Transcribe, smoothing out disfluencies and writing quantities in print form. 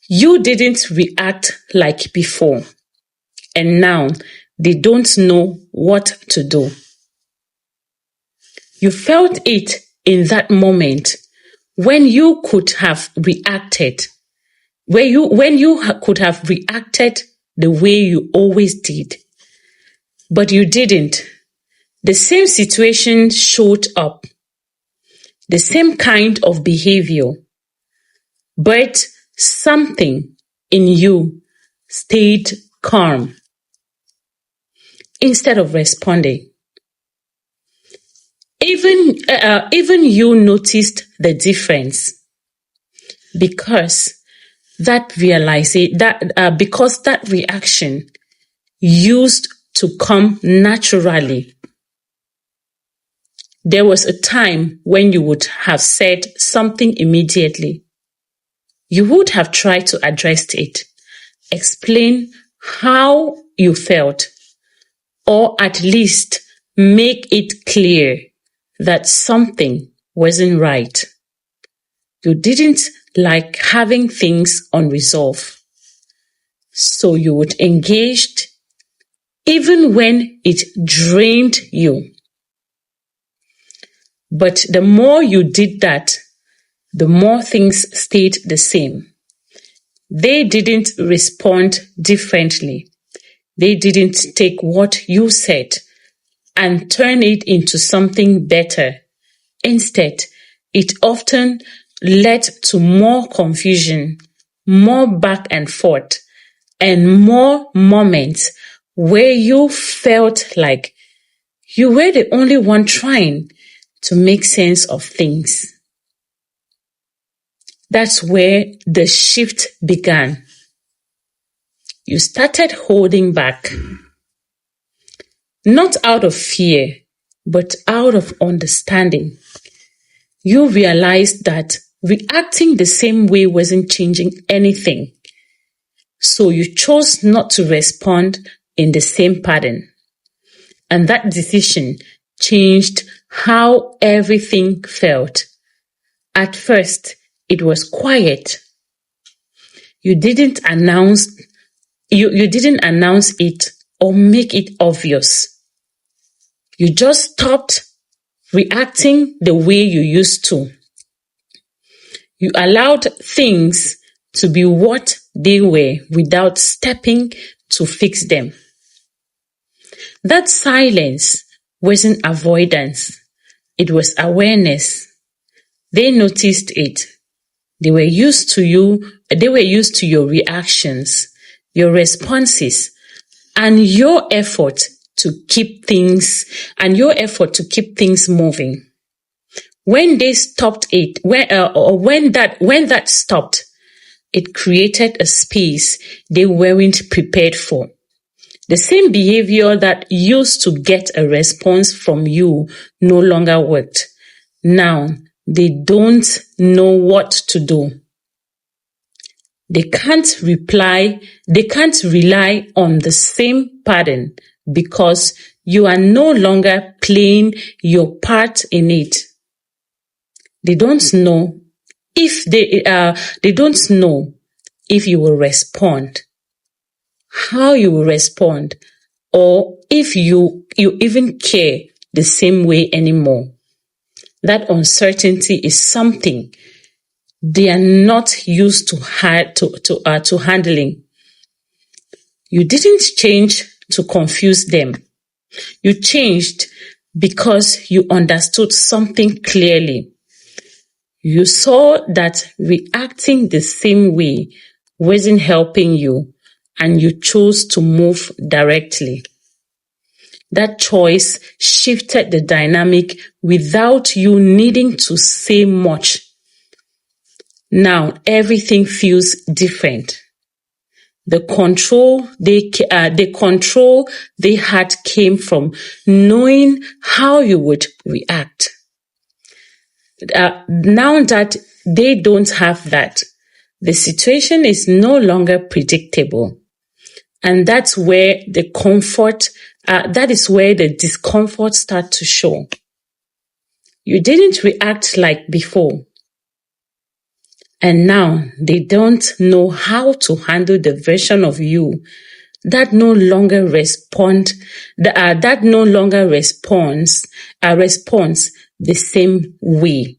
You didn't react like before, and now they don't know what to do. You felt it in that moment when you could have reacted, when you could have reacted the way you always did, but you didn't. The same situation showed up, the same kind of behavior, but something in you stayed calm instead of responding. Even you noticed the difference because that reaction used to come naturally. There was a time when you would have said something immediately. You would have tried to address it, explain how you felt, or at least make it clear that something wasn't right. You didn't like having things unresolved, so you would engage even when it drained you. But the more you did that, the more things stayed the same. They didn't respond differently. They didn't take what you said and turn it into something better. Instead, it often led to more confusion, more back and forth, and more moments where you felt like you were the only one trying to make sense of things. That's where the shift began. You started holding back. Not out of fear, but out of understanding. You realized that reacting the same way wasn't changing anything. So you chose not to respond in the same pattern. And that decision changed how everything felt. At first, it was quiet. You didn't announce it or make it obvious. You just stopped reacting the way you used to. You allowed things to be what they were without stepping to fix them. That silence wasn't avoidance. It was awareness. They noticed it. They were used to your reactions, your responses, and your effort to keep things moving. When they stopped it, when that stopped, it created a space they weren't prepared for. The same behavior that used to get a response from you no longer worked. Now, they don't know what to do. They can't rely on the same pattern because you are no longer playing your part in it. They don't know if you will respond, how you will respond, or if you even care the same way anymore. That uncertainty is something they are not used to handling. You didn't change to confuse them. You changed because you understood something clearly. You saw that reacting the same way wasn't helping you, and you chose to move directly. That choice shifted the dynamic without you needing to say much. Now everything feels different. The control they had came from knowing how you would react. Now that they don't have that, the situation is no longer predictable. And that's where the discomfort starts to show. You didn't react like before. And now they don't know how to handle the version of you that no longer responds the same way.